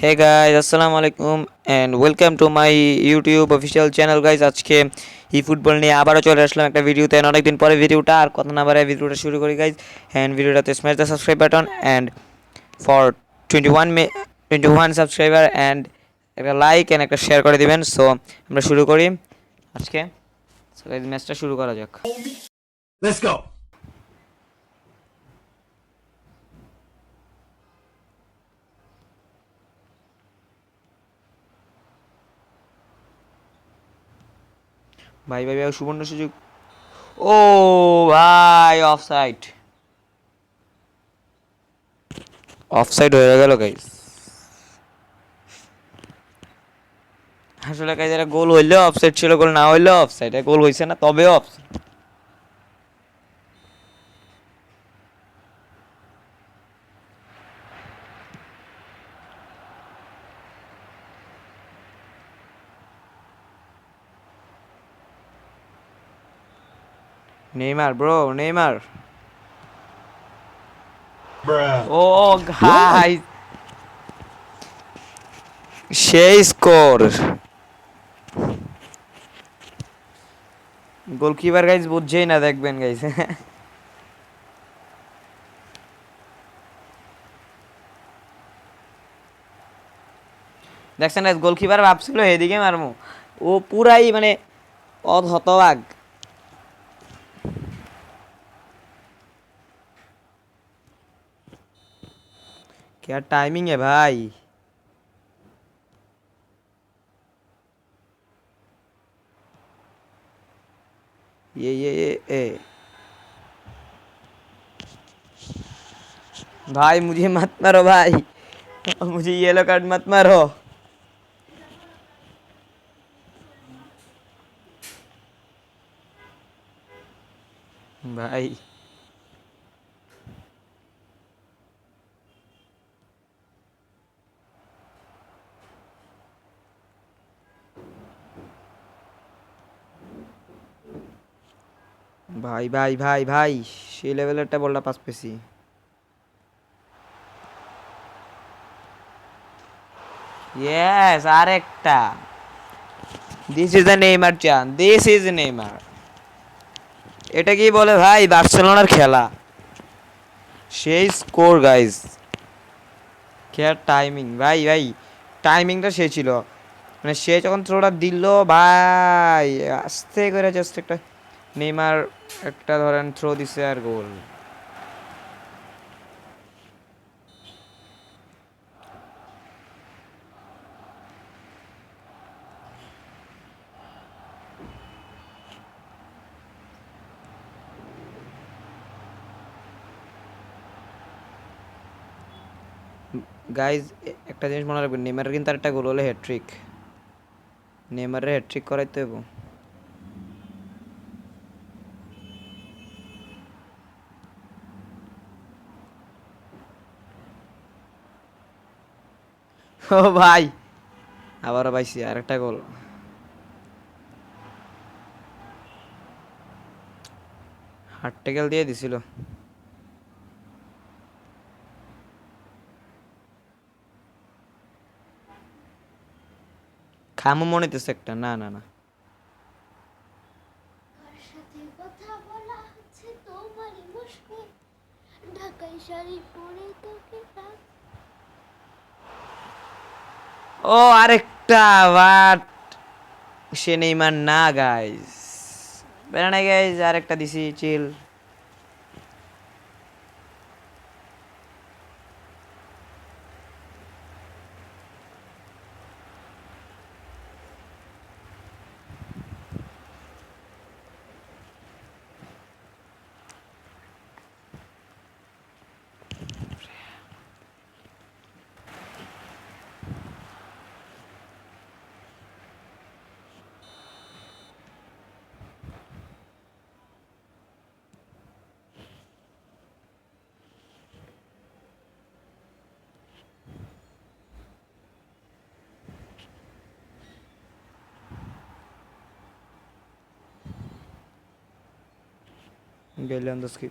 Hey guys, assalamu alaikum and welcome to my YouTube official channel guys. আজকে ই football নিয়ে আবারও চলে আসলাম একটা ভিডিওতে অনেকদিন পরে ভিডিওটা আর কথা না বাড়ায় ভিডিওটা শুরু করি গাইজ এন্ড ভিডিওটাতে smash the subscribe button and for 21 subscriber and একটা লাইক এন্ড একটা শেয়ার করে দিবেন। সো আমরা শুরু করি আজকে। সো গাইজ ম্যাচটা শুরু করা যাক। Let's go. ভাই ভাই ভাই সুবর্ণ সুযোগ। ও ভাই অফসাইড, অফসাইড হয়ে গেল গাইজ। আসলে গাইজ এটা গোল হইলেও অফসাইড ছিল, গোল না হইলেও অফসাইড। গোল হইছে না তবেও offside. Neymar bro, Neymar. Bruh. Oh guys সেই স্কোর। গোলকিপার গাইজ বুঝছেই না, দেখবেন গাইজ। দেখছেন গাইজ, গোলকিপার ভাবছিল এদিকে মারমু, ও পুরাই মানে হতবাক। क्या टाइमिंग है भाई। ये भाई मुझे मत मारो भाई, मुझे येलो कार्ड मत मारो भाई। ভাই ভাই ভাই ভাই সেই লেভেলেরটা বলটা পাস পেছি। ইয়েস, আরেকটা। দিস ইজ দ্য নেইমার চান, দিস ইজ নেইমার। এটা কি বলে ভাই বার্সেলোনার খেলা। সেই স্কোর গাইজ, কে টাইমিং ভাই ভাই, টাইমিংটা সে ছিল। মানে সে যখন থ্রোটা দিল ভাই, আস্তে করে জাস্ট একটা নেইমার একটা ধরেন থ্রো দিছে আর গোল। গাইজ একটা জিনিস মনে রাখবেন, নেইমারের কিন্তু আরেকটা গোল হলে হ্যাট্রিক। নেইমারের হ্যাট্রিক করাইতে হইব। ও ভাই আবারও পাইছি আরেকটা গোল। হার্ট ট্যাকেল দিয়ে দিছিল। খামু মনে হইতেছে একটা, না না না। কার সাথে কথা বলা হচ্ছে তোমারই মুশকিল, ঢাকাই শাড়ি পরে তোকে ও আরেকটা, বাট সে নেইমার না গাইজ। বেড়ানা গাইজ আরেকটা দিছি, চিল। গেলাম দশ কি।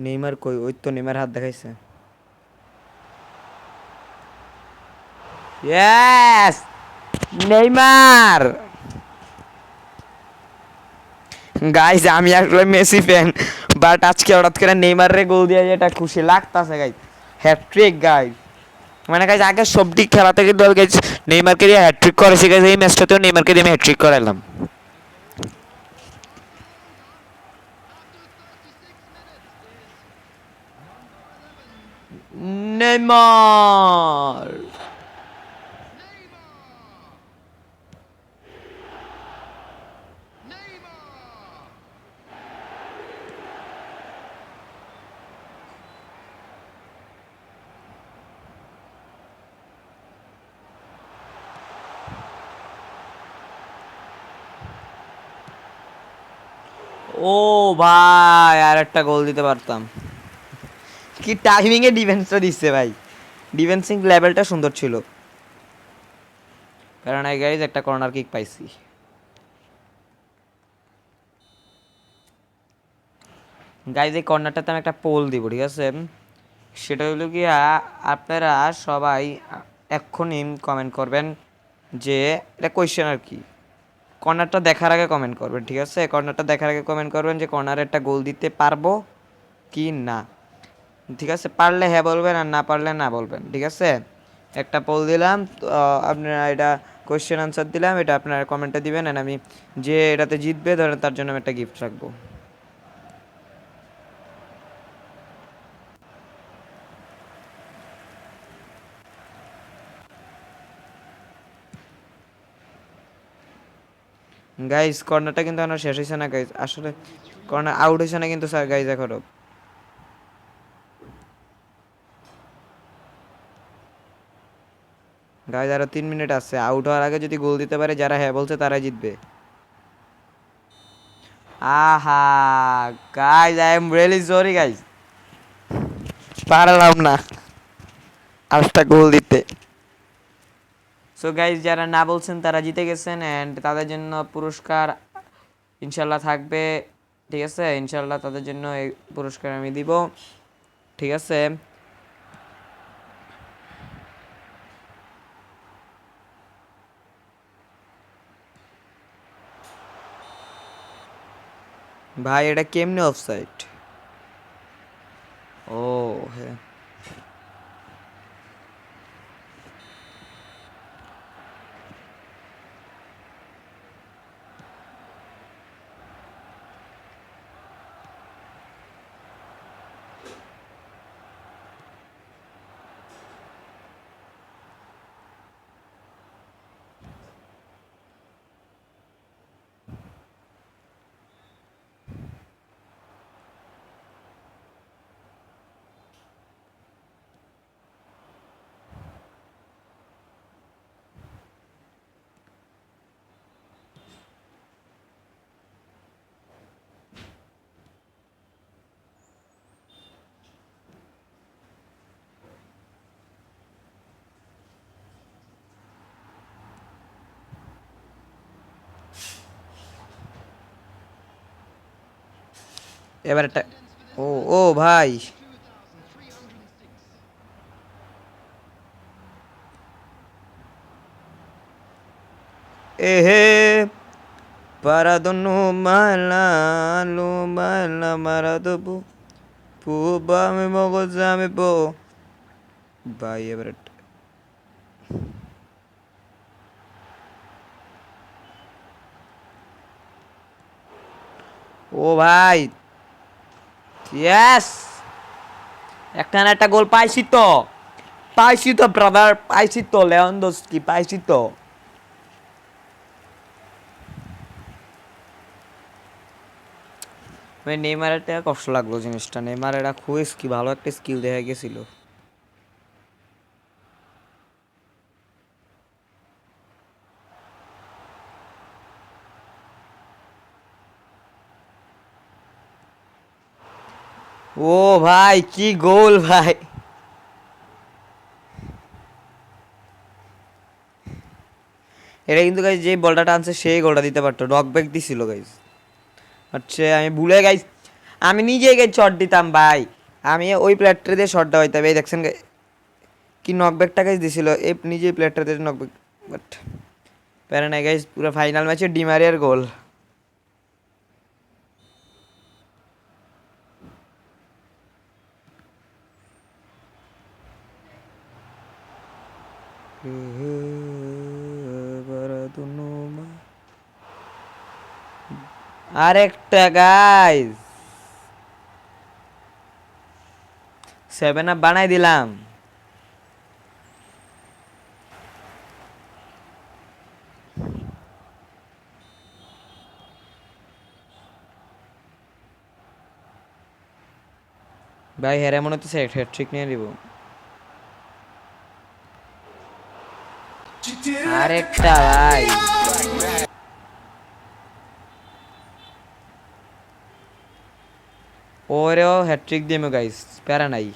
নেইমার কই? ওই তো নেইমার হাত দেখাইছে। Yes, Neymar. গাইস আমি আসলে মেসি ফ্যান, বাট আজকে হঠাৎ করে নেইমারের গোল দিয়ে এটা খুশি লাগতাছে গাইস। হ্যাটট্রিক গাইস, মানে গাইস আগে সবটি খেলাতে কিন্তু গাইস নেইমারকে দিয়ে হ্যাটট্রিক করেছি গাইস, এই ম্যাচটাতেও নেইমারকে দিয়ে আমি হ্যাটট্রিক করাইলাম। নেইমার, ও ভাই আর একটা গোল দিতে পারতাম। কি টাইমিং এ ডিফেন্সটা দিচ্ছে ভাই, ডিফেন্সিং লেভেলটা সুন্দর ছিল। কারণ এই গাইজ একটা কর্নার কিক পাইছি। গাইজ এই কর্নারটাতে আমি একটা পোল দিব, ঠিক আছে? সেটা হলো কি, আপনারা সবাই এক্ষুনি কমেন্ট করবেন যে এটা কোয়েশ্চেন আর কি, কর্নারটা দেখার আগে কমেন্ট করবেন, ঠিক আছে? কর্নারটা দেখার আগে কমেন্ট করবেন যে কর্নারে একটা গোল দিতে পারবো কি না, ঠিক আছে? পারলে হ্যাঁ বলবেন, আর না পারলে না বলবেন, ঠিক আছে? একটা পোল দিলাম, তো আপনারা এটা কোয়েশ্চেন আনসার দিলাম, এটা আপনারা কমেন্টে দিবেন, আর আমি যে এটাতে জিতবে ধরেন তার জন্য আমি একটা গিফট রাখবো। গাইজ কর্নারটা কিন্তু আমার শেষ হয়েছে না গাইজ, আসলে কর্নার আউট হয়েছে না কিন্তু স্যার গাইজ এখনো। গাইজ আরো 3 মিনিট আছে, আউট হওয়ার আগে যদি গোল দিতে পারে যারা হ্যাঁ বলছে তারাই জিতবে। আহা guys, I am really sorry guys, পারলাম না আরেকটা গোল দিতে। সো গাইজ যারা না বলছেন তারা জিতে গেছেন, অ্যান্ড তাদের জন্য পুরস্কার ইনশাল্লাহ থাকবে, ঠিক আছে? ইনশাল্লাহ তাদের জন্য এই পুরস্কার আমি দিব, ঠিক আছে? ভাই এটা কেমনে অফসাইড? ও হ্যাঁ, এবার একটা, ও ও ভাই, এ হে পারাদনো মালা লো মালা মারা দেবো পুবা আমি মগজ আমি বো। ভাই এবার একটা, ও ভাই ইয়েস, একটা না একটা গোল পাইছি তো, পাইছি তো ব্রাদার, পাইছি তো লেভানডস্কি, পাইছি তো। মানে নেইমারের থেকে কষ্ট লাগলো জিনিসটা, নেইমার এটা খুবই ভালো একটা স্কিল দেখা গেছিল। ও ভাই কি গোল ভাই, এটা কিন্তু গাইজ যে বলটা টানছে সেই গোলটা দিতে পারতো, নক ব্যাক দিছিল গাইজ। আচ্ছা আমি ভুলে গাইজ, আমি নিজেই গাইজ চট দিতাম ভাই। আমি ওই প্লেয়ারটা দিয়ে শটটা হইতে হবে। এই দেখছেন কি নকব্যাকটা গাইজ দিছিল, এই নিজেই প্লেয়ারটা দিয়ে নকব্যাক, বাট প্যারা নাই গাইজ। পুরো ফাইনাল ম্যাচে ডিমারিয়ার গোল। আরেকটা গাইজ 7 আপ বানাই দিলাম। ভাই হেরে মনে হচ্ছে হ্যাটট্রিক নিয়ে নিব। আরেকটা ভাই, ওরেও হ্যাটট্রিক দিমু গাইস, প্যারা নাই।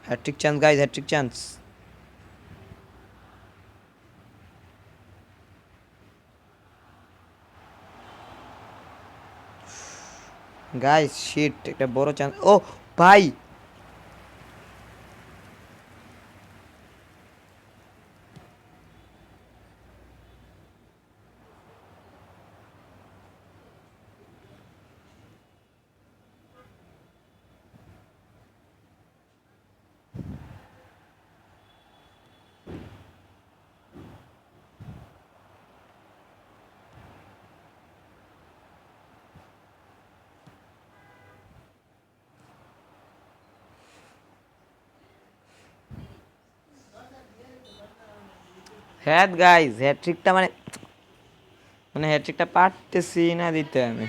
Hattrick chance guys, hattrick chance. Guys shit, একটা বড় চান্স। ও ভাই হ্যাট গাইস, হ্যাটট্রিকটা মানে মানে হ্যাটট্রিকটা পারতেছি না দিতে আমি।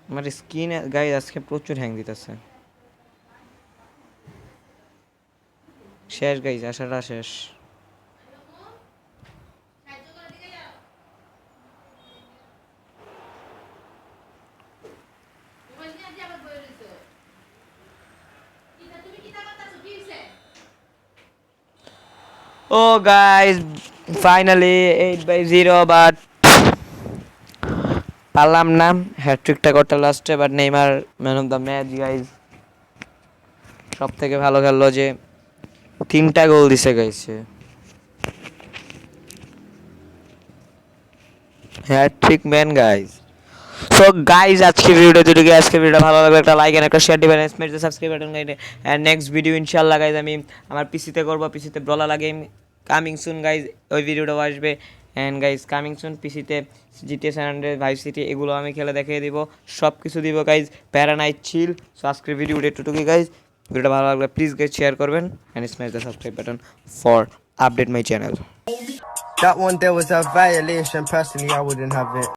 আমার স্কিনে গাইস আজকে প্রচুর হ্যাং দিতেছে। শেষ গাইস, আশাটা শেষ। ও গাইস ফাইনালি 8/0, বাট পারলাম না হ্যাটট্রিকটা করতে লাস্টে। But Neymar man of the match guys, সব থেকে ভালো খেললো, যে 3টা গোল দিছে গাইছে, hattrick man guys. So guys আজকে ভিডিওটা যদি আজকে ভিডিওটা ভালো লাগলে একটা লাইক এন্ড একটা শেয়ার দিবেন, smash the subscribe button guys. And next video ইনশাআল্লাহ গাইস আমি আমার পিসিতে করব, পিসিতে ব্রলা গেম কামিং সুন গাইস, ওই ভিডিওটাও আসবে। এন্ড গাইস কামিং সুন পিসিতে GTA San Andreas vice city এগুলো আমি খেলে দেখিয়ে দিব, সব কিছু দিব গাইস, প্যারা নাই চিল। সো আজকের ভিডিওটা এতটুকুই গাইস। ভিডিওটা ভালো লাগলে প্লিজ গাইস শেয়ার করবেন and smash the subscribe button for update my channel. That one there was a violation. Personally, I wouldn't have it.